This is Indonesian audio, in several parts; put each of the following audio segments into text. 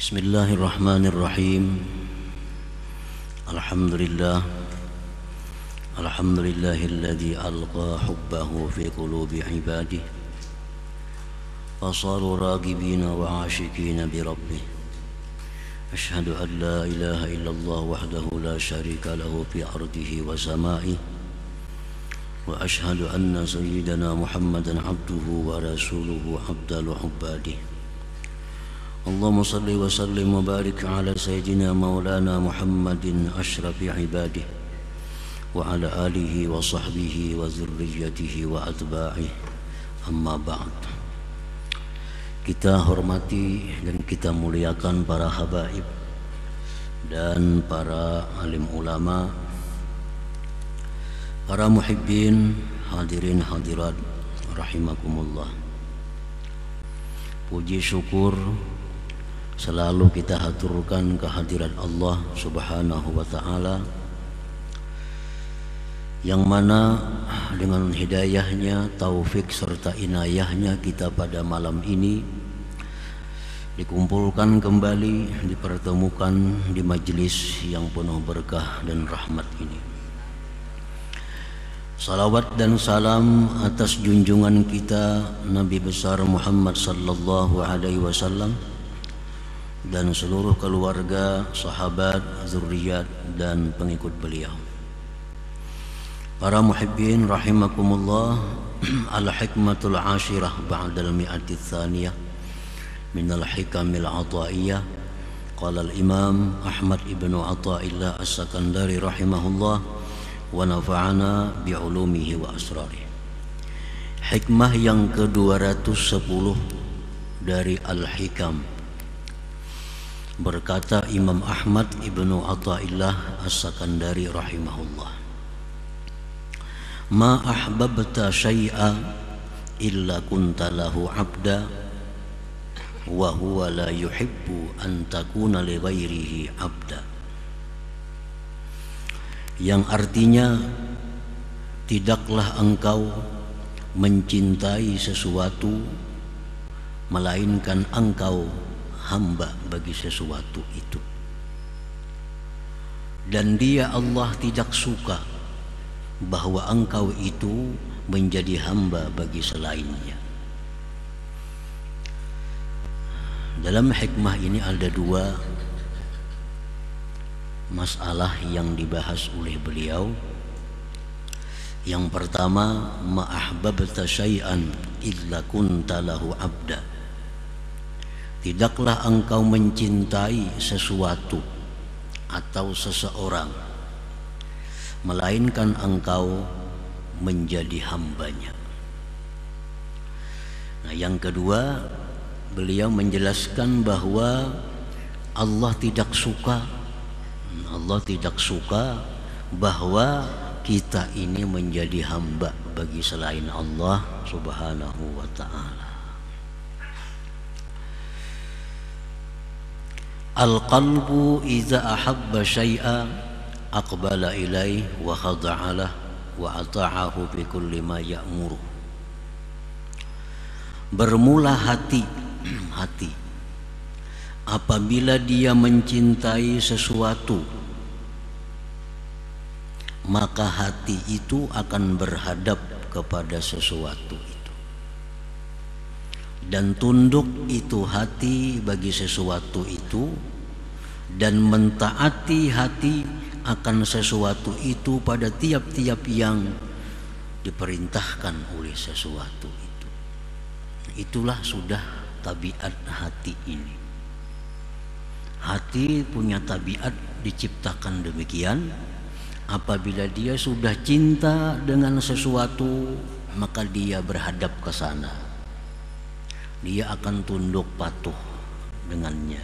Bismillahirrahmanirrahim. Alhamdulillah. Alhamdulillahilladzi alqa hubbahu fi qulubi ibadihi fasaru ragibina wa ashikina bi rabbih. Ashhadu an la ilaha illallah wahdahu la syarika lahu fi ardihi wa sama'ihi wa ashhadu anna sayyidana Muhammadan abduhu wa rasuluhu abdalu ubadihi. Allahumma salli wa sallim wa barik ala sayyidina maulana Muhammadin ashrafi ibadihi wa ala alihi wa sahbihi wa zurriyatihi wa atba'ihi, amma ba'd. Kita hormati dan kita muliakan para habaib dan para alim ulama, para muhibbin, hadirin hadirat rahimakumullah. Puji syukur selalu kita haturkan kehadirat Allah Subhanahu wa ta'ala, yang mana dengan hidayahnya, taufik serta inayahnya kita pada malam ini dikumpulkan kembali, dipertemukan di majelis yang penuh berkah dan rahmat ini. Salawat dan salam atas junjungan kita Nabi besar Muhammad sallallahu alaihi wasallam dan seluruh keluarga, sahabat, zuriat dan pengikut beliau. Para muhibbin rahimakumullah, al-hikmatul ashirah ba'dal mi'ati tsaniyah minal hikamil ataiyah. Qala al-imam Ahmad ibnu Athaillah as-Sakandari rahimahullah wa nafa'ana bi'ulumihi wa asrarih. Hikmah yang ke-210 dari Al-Hikam. Berkata Imam Ahmad ibnu Athaillah as-Sakandari rahimahullah, ma ahbabta syai'a illa kunta lahu abda wa huwa la yuhibbu an takuna li ghairihi abda. Yang artinya, tidaklah engkau mencintai sesuatu melainkan engkau hamba bagi sesuatu itu, dan dia Allah tidak suka bahwa engkau itu menjadi hamba bagi selainnya. Dalam hikmah ini ada dua masalah yang dibahas oleh beliau. Yang pertama, ma ahbabta syai'an illa kunta lahu abda. Tidaklah engkau mencintai sesuatu atau seseorang melainkan engkau menjadi hambanya. Nah, yang kedua, beliau menjelaskan bahwa Allah tidak suka bahwa kita ini menjadi hamba bagi selain Allah Subhanahu wa ta'ala. Al-qalbu iza ahabba syai'a aqbala ilaih wa khada'alah wa ata'ahu bi kulli ma ya'muru. Bermula hati apabila dia mencintai sesuatu, maka hati itu akan berhadap kepada sesuatu itu, dan tunduk itu hati bagi sesuatu itu, dan mentaati hati akan sesuatu itu pada tiap-tiap yang diperintahkan oleh sesuatu itu. Itulah sudah tabiat hati ini. Hati punya tabiat diciptakan demikian. Apabila dia sudah cinta dengan sesuatu, maka dia berhadap ke sana. Dia akan tunduk patuh dengannya,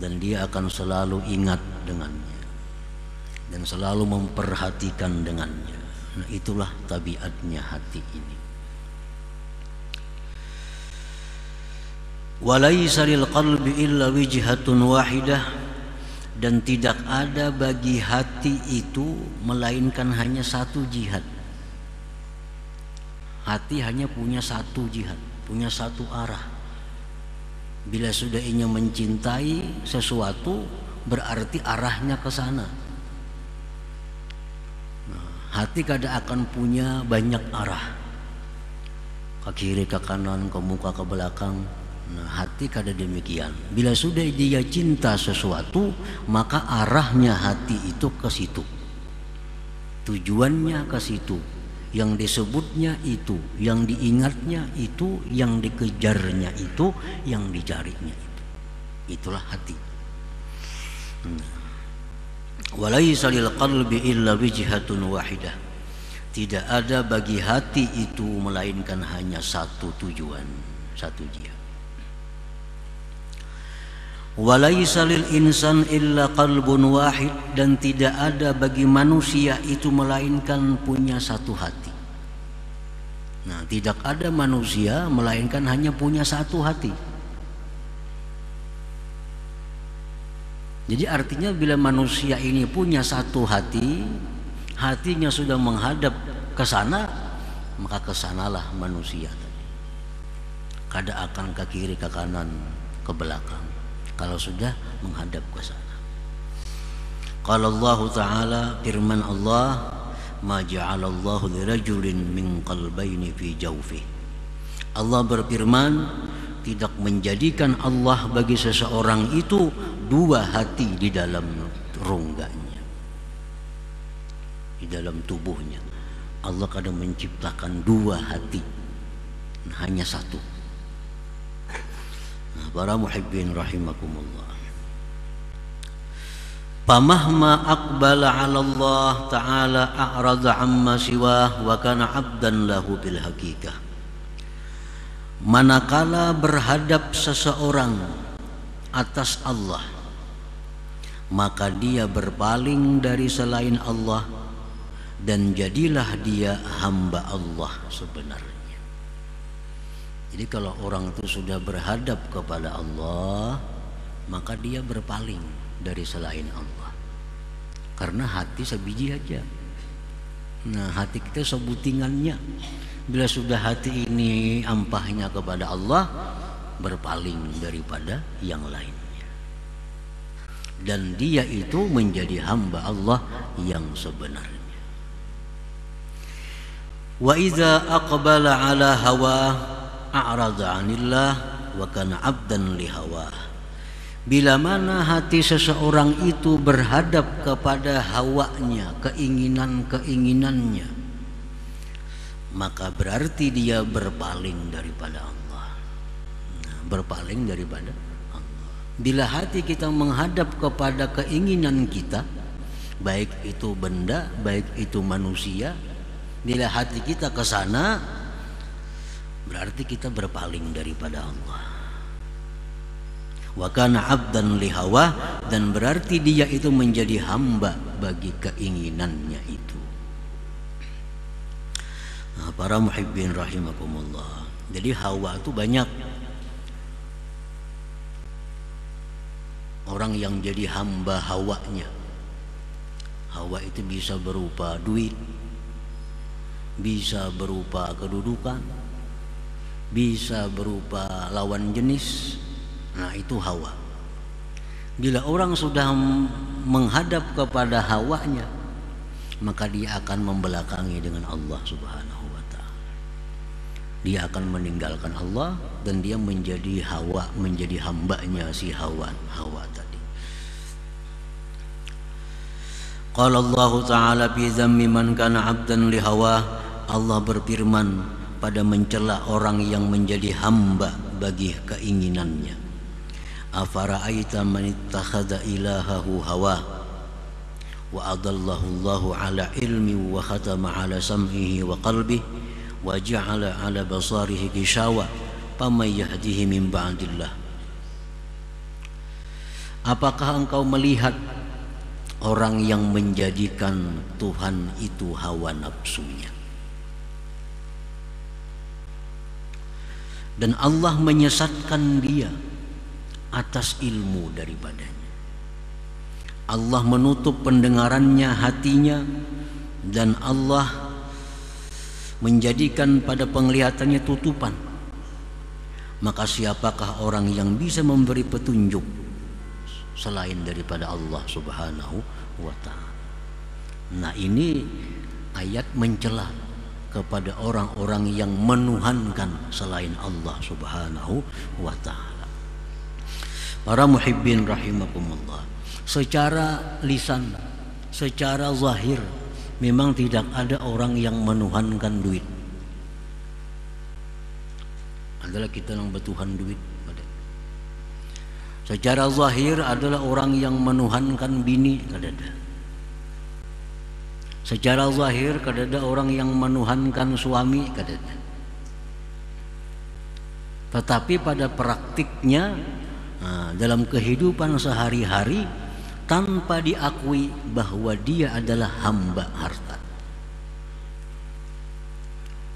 dan dia akan selalu ingat dengannya dan selalu memperhatikan dengannya. Nah, itulah tabiatnya hati ini. Walaysa lil qalbi illa wijhatun wahidah, dan tidak ada bagi hati itu melainkan hanya satu jihad. Hati hanya punya satu jihad, punya satu arah. Bila sudah ingin mencintai sesuatu, berarti arahnya ke sana. Hati kadang akan punya banyak arah, ke kiri, ke kanan, ke muka, ke belakang. Hati kadang demikian. Bila sudah dia cinta sesuatu, maka arahnya hati itu ke situ, tujuannya ke situ, yang disebutnya itu, yang diingatnya itu, yang dikejarnya itu, yang dicarinya itu. Itulah hati. Walaisa lil qalbi illa wijhatun wahidah. Tidak ada bagi hati itu melainkan hanya satu tujuan, satu jihad. Walaisa lil insan illa qalbun wahid, dan tidak ada bagi manusia itu melainkan punya satu hati. Nah, tidak ada manusia melainkan hanya punya satu hati. Jadi artinya bila manusia ini punya satu hati, hatinya sudah menghadap ke sana, maka kesanalah manusia tadi. Kada akan ke kiri, ke kanan, ke belakang, kalau sudah menghadap ke sana. Qala Allah Ta'ala, firman Allah, ma ja'alallahu lirajulin min qalbaini fi jawfih. Allah berfirman, tidak menjadikan Allah bagi seseorang itu dua hati di dalam rongganya, di dalam tubuhnya. Allah kadang menciptakan dua hati, hanya satu. Nah, para muhibbin rahimakumullah, famahma aqbala 'ala Allah Ta'ala a'rada 'amma siwah wa kana 'abdan lahu bil haqiqah. Manakala berhadap seseorang atas Allah, maka dia berpaling dari selain Allah, dan jadilah dia hamba Allah sebenarnya. Jadi kalau orang itu sudah berhadap kepada Allah, maka dia berpaling dari selain Allah, karena hati sebiji aja. Nah, hati kita sebutingannya. Bila sudah hati ini ampahnya kepada Allah, berpaling daripada yang lainnya, dan dia itu menjadi hamba Allah yang sebenarnya. Wa idza aqbala ala hawa a'rada 'anillah wa kana 'abdan li hawa. Bila mana hati seseorang itu berhadap kepada hawanya, keinginannya, maka berarti dia berpaling daripada Allah. Nah, berpaling daripada Allah. Bila hati kita menghadap kepada keinginan kita, baik itu benda, baik itu manusia, bila hati kita ke sana, berarti kita berpaling daripada Allah. Wa kana 'abdan li hawa, dan berarti dia itu menjadi hamba bagi keinginannya itu. Nah, para muhibbin rahimakumullah, jadi hawa itu banyak. Orang yang jadi hamba hawanya. Hawa itu bisa berupa duit, bisa berupa kedudukan, bisa berupa lawan jenis. Nah, itu hawa. Bila orang sudah menghadap kepada hawanya, maka dia akan membelakangi dengan Allah Subhanahu wa Ta'ala. Dia akan meninggalkan Allah, dan dia menjadi hawa, menjadi hambanya si hawa tadi. Qala Allah Ta'ala fi dzammi man kana 'abdan li hawa. Allah berfirman pada mencela orang yang menjadi hamba bagi keinginannya. Afara'aita man ittakhadha ilahahu hawa wa adallahu Allahu ala ilmi wa khatama ala sam'ihi wa qalbihi wa ja'ala ala basarihi gishawa faman yahdihi min ba'dillah. Apakah engkau melihat orang yang menjadikan Tuhan itu hawa nafsunya, dan Allah menyesatkan dia atas ilmu daripadanya. Allah menutup pendengarannya, hatinya, dan Allah menjadikan pada penglihatannya tutupan. Maka siapakah orang yang bisa memberi petunjuk selain daripada Allah Subhanahu wa ta'ala? Nah, ini ayat mencela kepada orang-orang yang menuhankan selain Allah Subhanahu wa ta'ala. Para muhibbin rahimakumullah, secara lisan, secara zahir memang tidak ada orang yang menuhankan duit. Adalah kita yang bertuhan duit. Secara zahir adalah orang yang menuhankan bini, kadada. Secara zahir kadada orang yang menuhankan suami, kadada. Tetapi pada praktiknya, dalam kehidupan sehari-hari, tanpa diakui bahwa dia adalah hamba harta.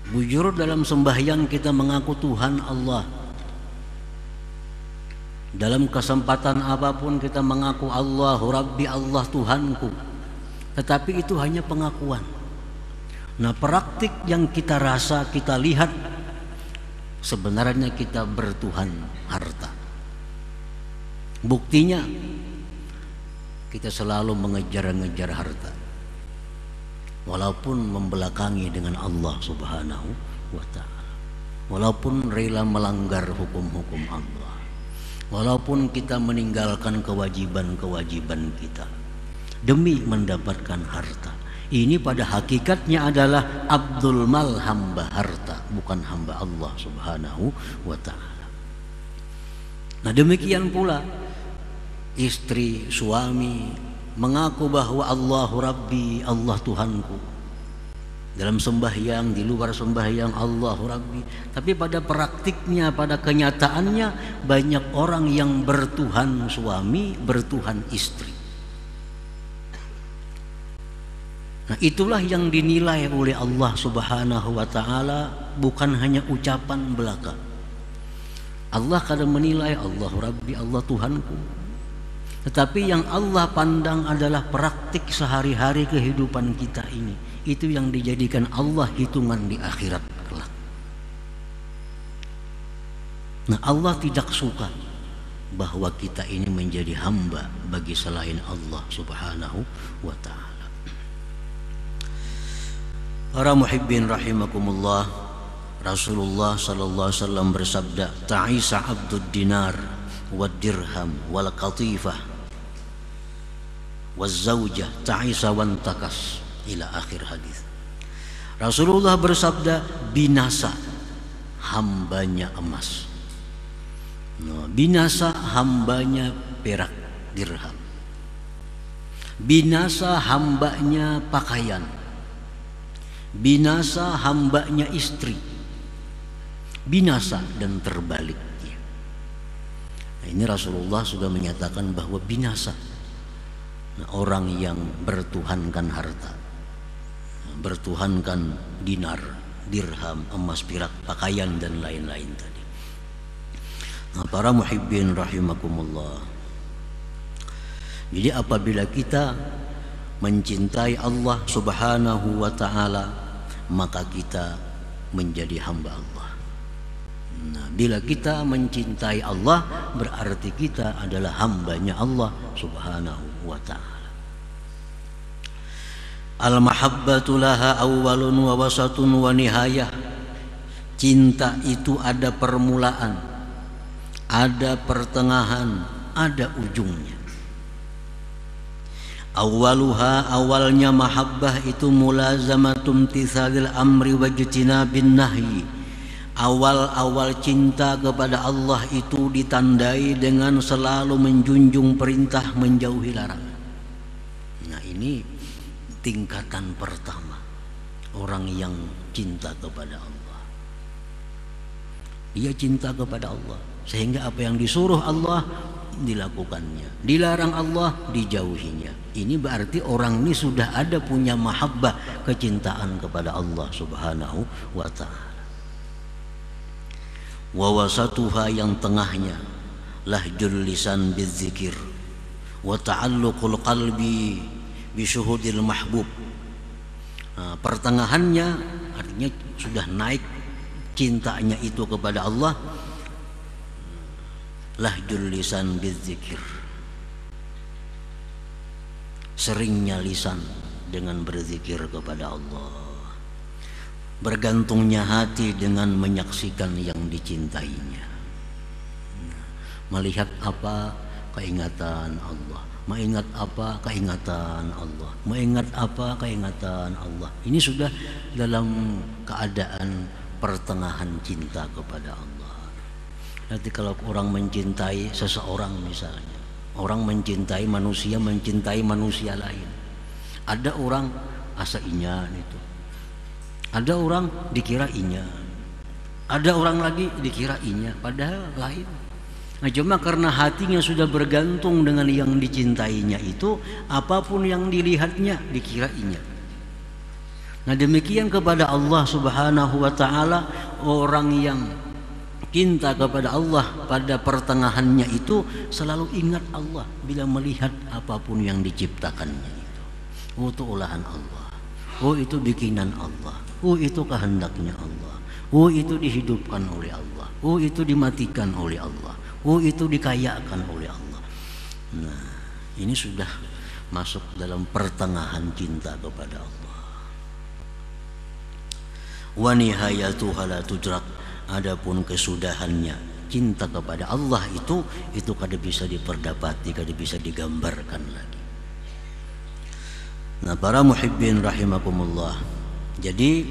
Bujur dalam sembahyang kita mengaku Tuhan Allah. Dalam kesempatan apapun kita mengaku Allahu Rabbi, Allah Tuhanku. Tetapi itu hanya pengakuan. Nah, praktik yang kita rasa, kita lihat, sebenarnya kita bertuhan harta. Buktinya kita selalu mengejar-ngejar harta, walaupun membelakangi dengan Allah Subhanahu wa ta'ala, walaupun rela melanggar hukum-hukum Allah, walaupun kita meninggalkan kewajiban-kewajiban kita demi mendapatkan harta. Ini pada hakikatnya adalah abdul mal, hamba harta, bukan hamba Allah Subhanahu wa ta'ala. Nah, demikian pula istri, suami mengaku bahwa Allahu Rabbi, Allah Tuhanku. Dalam sembahyang, di luar sembahyang, Allahu Rabbi. Tapi pada praktiknya, pada kenyataannya, banyak orang yang bertuhan suami, bertuhan istri. Nah, itulah yang dinilai oleh Allah Subhanahu wa ta'ala, bukan hanya ucapan belaka. Allah kadang menilai Allahu Rabbi, Allah Tuhanku. Tetapi yang Allah pandang adalah praktik sehari-hari kehidupan kita ini. Itu yang dijadikan Allah hitungan di akhirat kelak. Nah, Allah tidak suka bahwa kita ini menjadi hamba bagi selain Allah Subhanahu wa ta'ala. Para muhibbin rahimakumullah, Rasulullah sallallahu alaihi wasallam bersabda, ta'isa abdud dinar wad dirham wal qatifah waz zaujah ta'isa wan takas, ila akhir hadis. Rasulullah bersabda, binasa hambanya emas, binasa hambanya perak dirham, binasa hambanya pakaian, binasa hambanya istri, binasa dan terbaliknya. Nah, ini Rasulullah sudah menyatakan bahwa binasa orang yang bertuhankan harta, bertuhankan dinar, dirham, emas, perak, pakaian dan lain-lain tadi. Nah, para muhibbin rahimakumullah, jadi apabila kita mencintai Allah Subhanahu wa ta'ala, maka kita menjadi hamba Allah. Nah, bila kita mencintai Allah, berarti kita adalah hambanya Allah Subhanahu wa ta'ala. Al-mahabbatu laha awwalun wa wasatun wa nihayah. Cinta itu ada permulaan, ada pertengahan, ada ujungnya. Awaluha, awalnya mahabbah itu mulazamatum tithalil amri wajtinabin nahyi. Awal-awal cinta kepada Allah itu ditandai dengan selalu menjunjung perintah, menjauhi larangan. Nah, ini tingkatan pertama orang yang cinta kepada Allah. Dia cinta kepada Allah sehingga apa yang disuruh Allah dilakukannya, dilarang Allah dijauhinya. Ini berarti orang ini sudah ada punya mahabbah, kecintaan kepada Allah Subhanahu wa ta'ala. Wa wasatuha, yang tengahnya, lahjul lisan bidzikir wa ta'alluqul qalbi bisyuhudil mahbub. Pertengahannya artinya sudah naik cintanya itu kepada Allah, lahjul lisan bidzikir, seringnya lisan dengan berzikir kepada Allah, bergantungnya hati dengan menyaksikan yang dicintainya. Melihat apa, keingatan Allah. Mengingat apa, keingatan Allah. Mengingat apa, keingatan Allah. Ini sudah dalam keadaan pertengahan cinta kepada Allah. Nanti kalau orang mencintai seseorang misalnya, orang mencintai manusia lain. Ada orang asa inya itu. Ada orang dikira inya. Ada orang lagi dikira inya, padahal lain. Nah, cuma karena hatinya sudah bergantung dengan yang dicintainya itu, apapun yang dilihatnya dikirainya. Nah, demikian kepada Allah Subhanahu wa ta'ala. Orang yang cinta kepada Allah pada pertengahannya itu selalu ingat Allah bila melihat apapun yang diciptakannya itu. Oh, itu olahan Allah. Oh, itu bikinan Allah. Oh, itu kehendaknya Allah. Oh, itu dihidupkan oleh Allah. Oh, itu dimatikan oleh Allah. Oh, itu dikayakan oleh Allah. Nah, ini sudah masuk dalam pertengahan cinta kepada Allah. Wa nihayatuha la tudrak. Adapun kesudahannya cinta kepada Allah itu kada bisa diperdapati, kada bisa digambarkan lagi. Nah, para muhibbin rahimakumullah. Jadi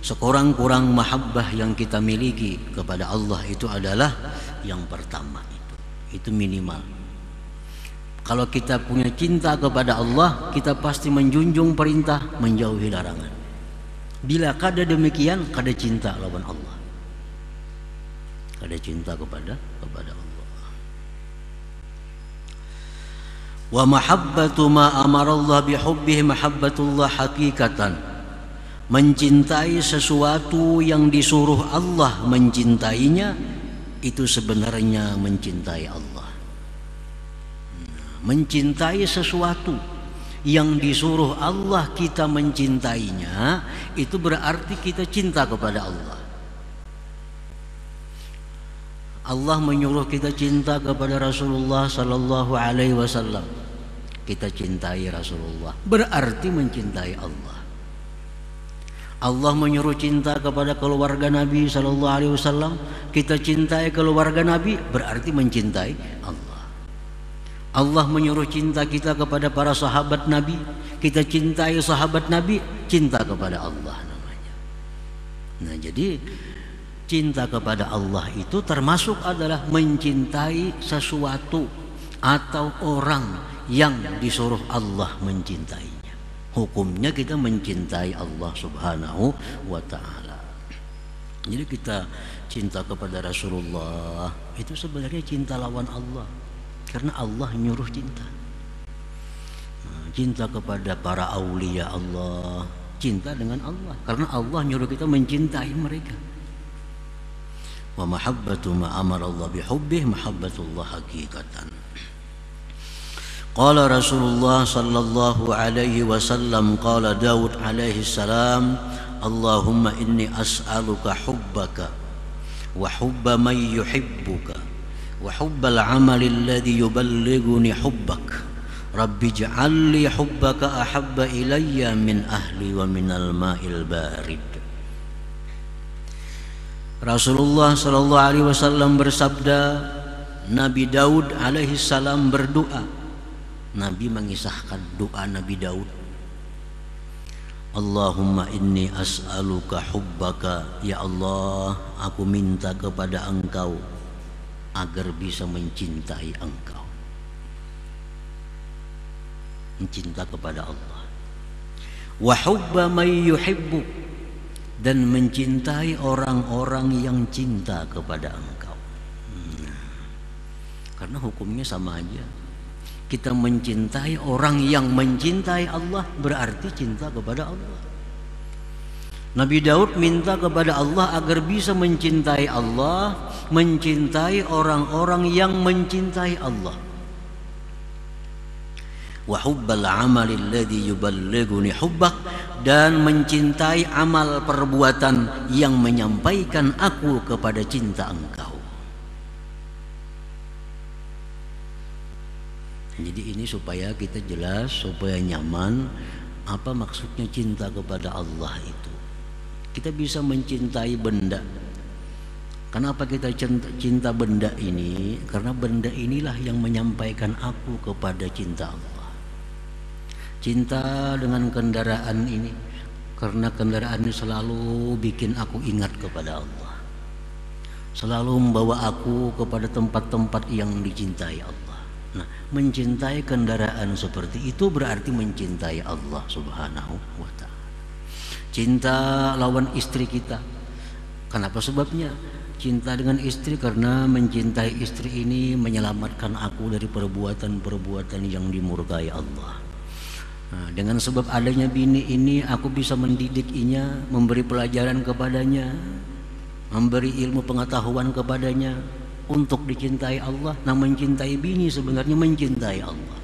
sekurang-kurang mahabbah yang kita miliki kepada Allah itu adalah yang pertama itu minimal. Kalau kita punya cinta kepada Allah, kita pasti menjunjung perintah, menjauhi larangan. Bila kada demikian, kada cinta lawan Allah, kada cinta kepada Allah. Wa mahabbatu ma amarallah bihubbihi mahabbatullah hakikatan. Mencintai sesuatu yang disuruh Allah mencintainya, itu sebenarnya mencintai Allah. Mencintai sesuatu yang disuruh Allah kita mencintainya, itu berarti kita cinta kepada Allah. Allah menyuruh kita cinta kepada Rasulullah sallallahu alaihi wasallam. Kita cintai Rasulullah, berarti mencintai Allah. Allah menyuruh cinta kepada keluarga Nabi sallallahu alaihi wasallam, kita cintai keluarga Nabi, berarti mencintai Allah. Allah menyuruh cinta kita kepada para sahabat Nabi, kita cintai sahabat Nabi, cinta kepada Allah namanya. Nah, jadi cinta kepada Allah itu termasuk adalah mencintai sesuatu atau orang yang disuruh Allah mencintainya. Hukumnya kita mencintai Allah Subhanahu wa ta'ala. Jadi kita cinta kepada Rasulullah itu sebenarnya cinta lawan Allah, karena Allah nyuruh cinta. Cinta kepada para aulia Allah, cinta dengan Allah, karena Allah nyuruh kita mencintai mereka. Wa mahabbatu ma amara Allah bihubbihi mahabbatullah hakikatan. Qala Rasulullah sallallahu alaihi wasallam, qala Daud alaihi salam, Allahumma inni as'aluka hubbaka wa hubba man yuhibbuka wa hubbal amali alladhi yuballighuni hubbak. Rabbi ij'al li hubbaka ahabba ilayya min ahli wa minal ma'il barid. Rasulullah sallallahu alaihi wasallam bersabda, Nabi Daud alaihi salam berdoa. Nabi mengisahkan doa Nabi Daud. Allahumma inni as'aluka hubbaka, ya Allah, aku minta kepada Engkau agar bisa mencintai Engkau. Mencinta kepada Allah. Wa hubba man yuhibbu, dan mencintai orang-orang yang cinta kepada Engkau. Karena hukumnya sama aja. Kita mencintai orang yang mencintai Allah, berarti cinta kepada Allah. Nabi Daud minta kepada Allah agar bisa mencintai Allah, mencintai orang-orang yang mencintai Allah. Wa hubbal amali alladhi yuballighuni hubbak, dan mencintai amal perbuatan yang menyampaikan aku kepada cinta Engkau. Jadi ini supaya kita jelas, supaya nyaman apa maksudnya cinta kepada Allah itu. Kita bisa mencintai benda. Kenapa kita cinta benda ini? Karena benda inilah yang menyampaikan aku kepada cinta Allah. Cinta dengan kendaraan ini, karena kendaraan ini selalu bikin aku ingat kepada Allah, selalu membawa aku kepada tempat-tempat yang dicintai Allah. Nah, mencintai kendaraan seperti itu berarti mencintai Allah Subhanahu wa ta'ala. Cinta lawan istri kita. Kenapa sebabnya? Cinta dengan istri karena mencintai istri ini menyelamatkan aku dari perbuatan-perbuatan yang dimurkai Allah. Nah, dengan sebab adanya bini ini aku bisa mendidiknya, memberi pelajaran kepadanya, memberi ilmu pengetahuan kepadanya untuk dicintai Allah. Nah, mencintai bini sebenarnya mencintai Allah.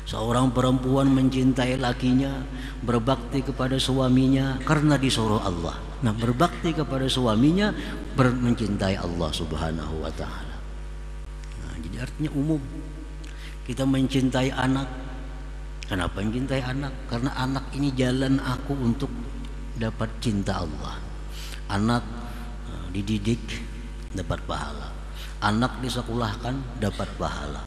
Seorang perempuan mencintai lakinya, berbakti kepada suaminya karena disuruh Allah. Nah, berbakti kepada suaminya mencintai Allah Subhanahu wa ta'ala. Nah, jadi artinya umum. Kita mencintai anak. Kenapa mencintai anak? Karena anak ini jalan aku untuk dapat cinta Allah. Anak dididik dapat pahala, anak disekolahkan dapat pahala,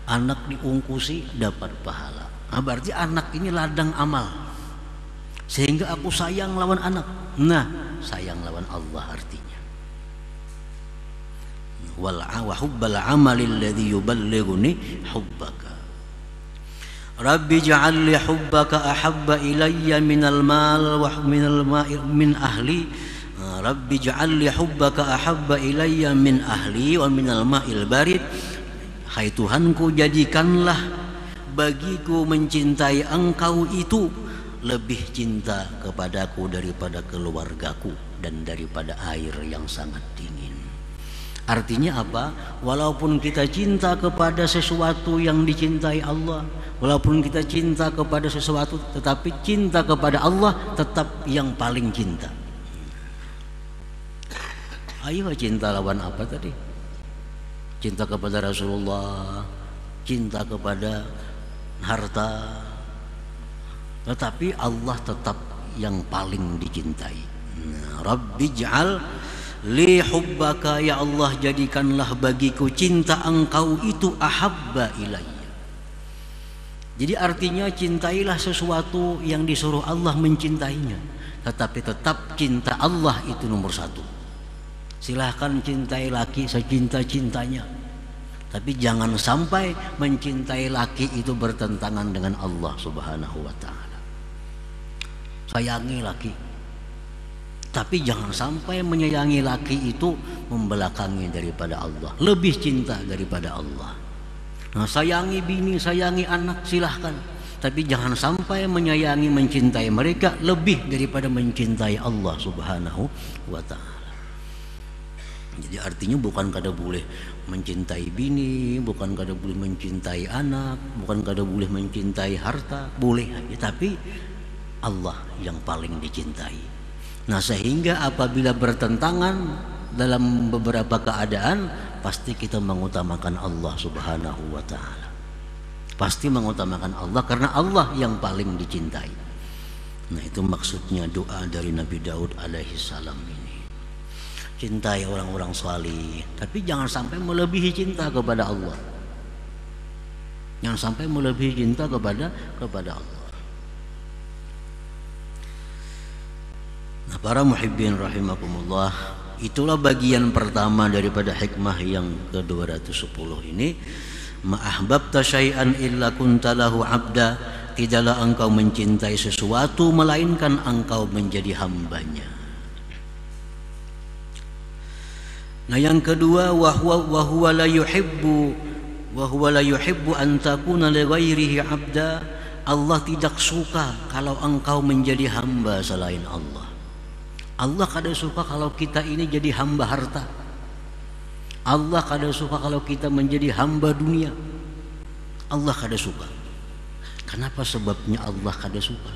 anak diungkusi dapat pahala. Nah, berarti anak ini ladang amal, sehingga aku sayang lawan anak. Nah, sayang lawan Allah artinya wa hubbal amalil ladzi yuballighuni hubbaka. Rabbi ja'al li hubbaka ahabba ilayya minal mal wa minal ma'i min ahli. Rabbi ja'al li hubbaka ahabba ilayya min ahli wa minal ma'il barid. Hai Tuhanku, jadikanlah bagiku mencintai Engkau itu lebih cinta kepadaku daripada keluargaku dan daripada air yang sangat dingin. Artinya apa? Walaupun kita cinta kepada sesuatu yang dicintai Allah, walaupun kita cinta kepada sesuatu, tetapi cinta kepada Allah tetap yang paling cinta. Ayo, cinta lawan apa tadi? Cinta kepada Rasulullah, cinta kepada harta, tetapi Allah tetap yang paling dicintai. Rabbi ij'al li hubbaka, ya Allah jadikanlah bagiku cinta Engkau itu ahabba ilayya. Jadi artinya cintailah sesuatu yang disuruh Allah mencintainya, tetapi tetap cinta Allah itu nomor satu. Silahkan cintai laki secinta-cintanya, tapi jangan sampai mencintai laki itu bertentangan dengan Allah Subhanahu wa ta'ala. Sayangi laki, tapi jangan sampai menyayangi laki itu membelakangi daripada Allah, lebih cinta daripada Allah. Nah, sayangi bini, sayangi anak silahkan, tapi jangan sampai menyayangi, mencintai mereka lebih daripada mencintai Allah Subhanahu wa ta'ala. Jadi artinya bukan kada boleh mencintai bini, bukan kada boleh mencintai anak, bukan kada boleh mencintai harta, boleh aja, tapi Allah yang paling dicintai. Nah, sehingga apabila bertentangan dalam beberapa keadaan, pasti kita mengutamakan Allah Subhanahu wa ta'ala. Pasti mengutamakan Allah karena Allah yang paling dicintai. Nah, itu maksudnya doa dari Nabi Daud alaihi salam ini. Cintai orang-orang salih, tapi jangan sampai melebihi cinta kepada Allah. Jangan sampai melebihi cinta kepada Allah. Nah, para muhibbin rahimakumullah, itulah bagian pertama daripada hikmah yang ke-210 ini. Ma'ahbabta syai'an illa kuntalahu abda. Tidaklah engkau mencintai sesuatu melainkan engkau menjadi hambanya. Nah, yang kedua, wa huwa la yuhibbu an takuna li ghairihi abda. Allah tidak suka kalau engkau menjadi hamba selain Allah. Allah kada suka kalau kita ini jadi hamba harta. Allah kada suka kalau kita menjadi hamba dunia. Allah kada suka. Kenapa sebabnya Allah kada suka?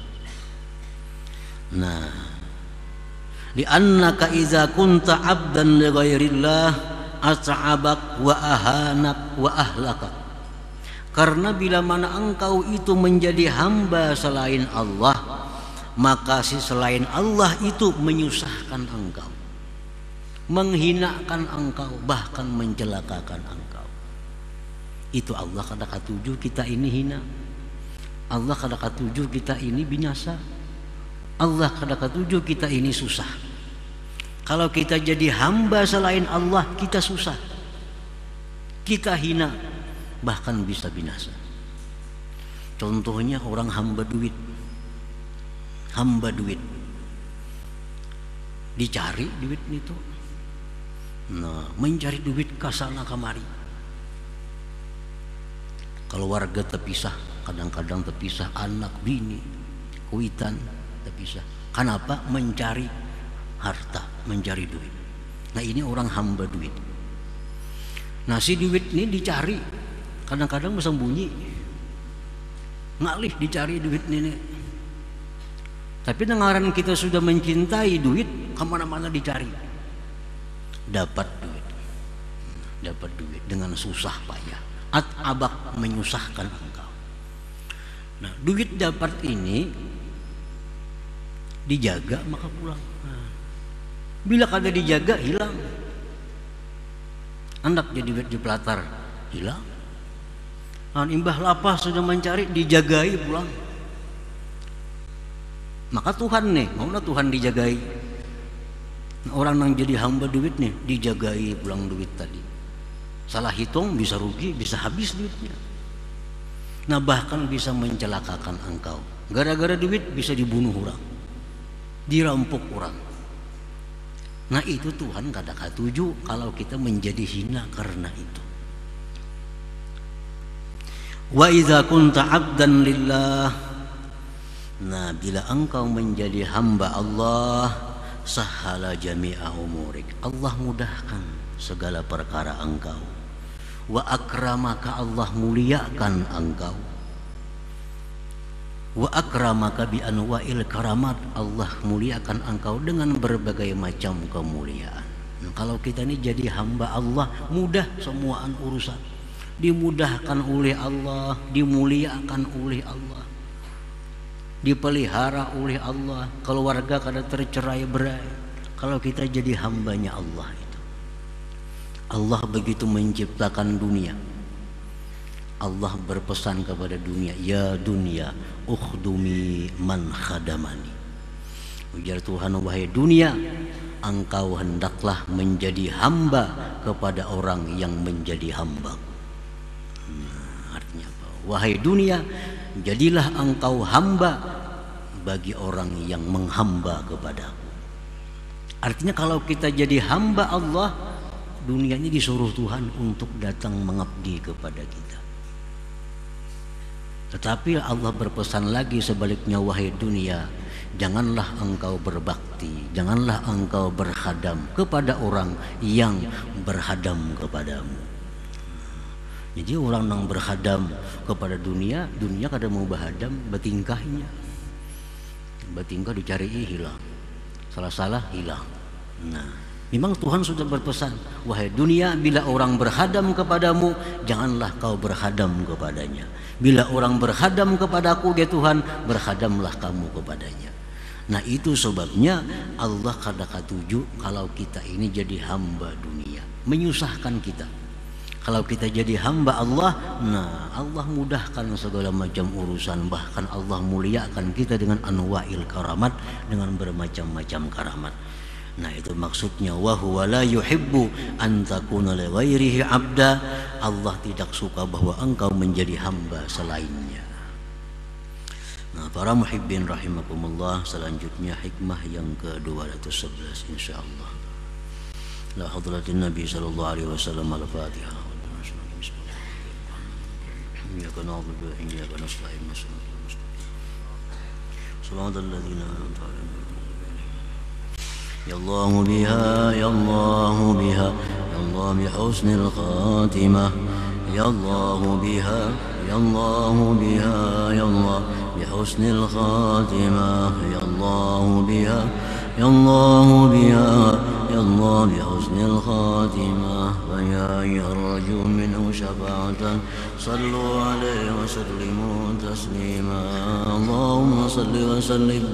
Nah, li'annaka idza kunta 'abdan li ghairillah at'abak wa ahanak wa ahlakak. Karena bila mana engkau itu menjadi hamba selain Allah, maka si selain Allah itu menyusahkan engkau, menghinakan engkau, bahkan mencelakakan engkau. Itu Allah kada katuju kita ini hina, Allah kada katuju kita ini binasa, Allah kada katuju kita ini susah. Kalau kita jadi hamba selain Allah, kita susah, kita hina, bahkan bisa binasa. Contohnya orang hamba duit, hamba duit, dicari duit itu, nah mencari duit kasana kamari. Keluarga terpisah, kadang-kadang terpisah, anak bini kuitan terpisah. Kenapa? Mencari harta, mencari duit. Nah ini orang hamba duit. Nah si duit ini dicari, kadang-kadang bersembunyi, ngalih dicari duit ini. Tapi dengaran kita sudah mencintai duit, kemana-mana dicari, dapat duit dengan susah payah, abak menyusahkan engkau. Nah duit dapat ini dijaga maka pulang. Bila kada dijaga hilang. Hendak jadi duit di pelatar hilang. Imbah lapas sudah mencari, dijagai pulang. Maka Tuhan nih, maulah Tuhan dijagai. Orang yang jadi hamba duit nih dijagai pulang duit tadi. Salah hitung bisa rugi, bisa habis duitnya. Nah bahkan bisa mencelakakan engkau. Gara-gara duit bisa dibunuh orang, dirampok orang. Nah itu Tuhan kada katuju kalau kita menjadi hina karena itu. Wa idza kunta 'abdan lillah, nah bila engkau menjadi hamba Allah, sahala jami'a umurik, Allah mudahkan segala perkara engkau. Wa akramaka, Allah muliakan engkau. Wa akramaka bi anwa'il karamat, Allah muliakan engkau dengan berbagai macam kemuliaan. Nah, kalau kita ini jadi hamba Allah, mudah semuaan urusan, dimudahkan oleh Allah, dimuliakan oleh Allah, dipelihara oleh Allah. Keluarga kada tercerai-berai kalau kita jadi hambanya Allah itu. Allah begitu menciptakan dunia, Allah berpesan kepada dunia, ya dunia ukhdumi man khadamani. Ujar Tuhan, wahai dunia, engkau hendaklah menjadi hamba kepada orang yang menjadi hamba. Artinya apa? Wahai dunia, jadilah engkau hamba bagi orang yang menghamba kepadaku. Artinya kalau kita jadi hamba Allah, dunia ini disuruh Tuhan untuk datang mengabdi kepada kita. Tetapi Allah berpesan lagi sebaliknya, wahai dunia, janganlah engkau berbakti, janganlah engkau berkhadam kepada orang yang berkhadam kepadamu. Jadi orang yang berkhadam kepada dunia, dunia kada mau berkhadam, bertingkahnya, bertingkah dicari hilang, salah-salah hilang. Nah, memang Tuhan sudah berpesan, wahai dunia, bila orang berkhadam kepadamu, janganlah kau berkhadam kepadanya. Bila orang berkhadam kepadaku, dia Tuhan, berkhadamlah kamu kepadanya. Nah itu sebabnya Allah kada katuju kalau kita ini jadi hamba dunia, menyusahkan kita. Kalau kita jadi hamba Allah, nah Allah mudahkan segala macam urusan, bahkan Allah muliakan kita dengan anwa'il karamat, dengan bermacam-macam karamat. Nah itu maksudnya, wa huwa la yuhibbu an takuna li ghairihi 'abda. Allah tidak suka bahwa engkau menjadi hamba selainnya. Nah para muhibbin rahimakumullah, selanjutnya hikmah yang ke-211 insyaallah. La hadratin Nabi sallallahu alaihi wasallam, al-Fatihah. Iyyaka na'budu wa iyyaka nasta'in. Shiratal ladzina an'amta 'alaihim. Ya Allah biha, ya Allah biha, ya Allah bi husnil khatimah. Ya Allah biha, ya Allah biha, ya Allah bi husnil khatimah. Ya Allah biha, يا الله بها يا الله بحسن الخاتمة فيا أيها الرجل منه شفاعة صلوا عليه وسلموا تسليما اللهم صل وسلم